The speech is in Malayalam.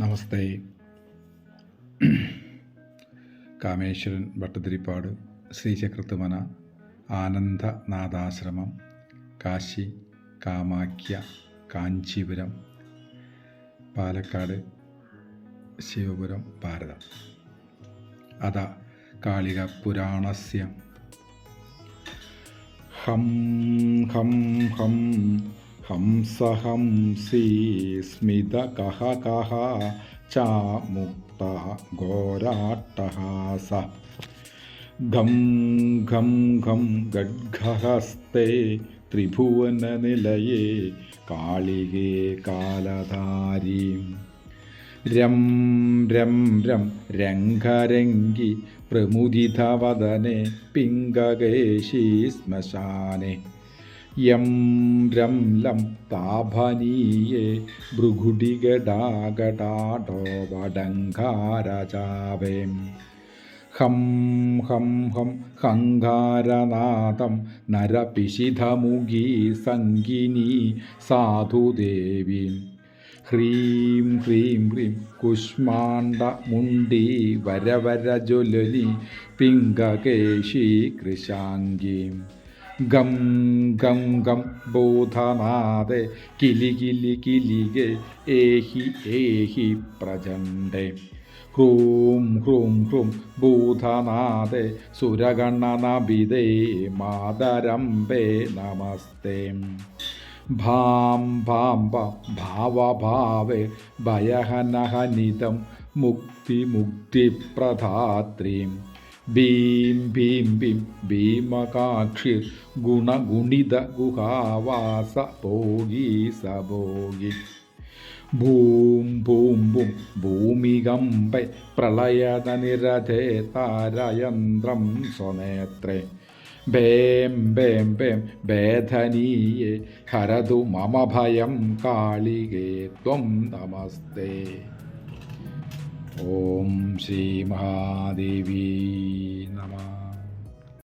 നമസ്തേ. കാമേശ്വരൻ ഭട്ടതിരിപ്പാട്, ശ്രീചക്രത്തുമന, ആനന്ദനാഥാശ്രമം, കാശി, കാമാഖ്യ, കാഞ്ചീപുരം, പാലക്കാട്, ശിവപുരം, ഭാരതം. അത കാളിക പുരാണസ്യ ഹം ഹം ഹം ഹംസഹംസീ സ്മിത കഹ കഹ ചാമുക്ത ഘോരാട്ടഹാസ ഘം ഘം ഘം ഗഡ്ഗഹസ്തേ ത്രിഭുവനനിലയേ കാളികേ കാലധാരീം രം രം രം രംഗരംഗി പ്രമുദിതവദനെ പിംഗകേശീ ശ്മശാനെ യം രം ലം താപനീയേ ഭൃഗുടിഗടാഗടാടോവടങ്കാരചാവേം ഹം ഹം ഹം ഹങ്കാരനാദം നരപിശിധമുഖീ സംഗിനീ സാധുദേവീം ഹ്രീം ഹ്രീം ഹ്രീം കുഷ്മാണ്ഡമുണ്ഡീ വരവരജ്വലനി പിംഗകേശീ കൃശാംഗീം ഗം ഗം ഗം ബോധനാദേ കിലി കിലി കിലികെ ഏഹി ഏഹി പ്രചണ്ഡേ ഹ്രൂം ഹ്രൂം ഹ്രൂം ഭൂതനാദേ സുരഗണനബിദേ മാതരംബേ നമസ്തേ ഭാം ഭാം ഭാവഭാവേ ഭയഹനഹനിതം മുക്തിമുക്തിപ്രധാത്രീം ഭീം ഭീം ഭീം ഭീമകാക്ഷിർ ഗുണഗുണിത ഗുഹാവാസ ഭോഗീ സഭോഗി ഭൂം ഭൂം ഭൂം ഭൂമികമ്പെ പ്രളയനിരഥേ താരയന്ത്രം സ്വനേത്രേ ഭേം ഭേം ഭേം ഭേദനീയേ ഹരതു മമ ഭയം കാളികേ ത്വം നമസ്തേ. ഓം ശ്രീ മഹാദേവീ നമഃ.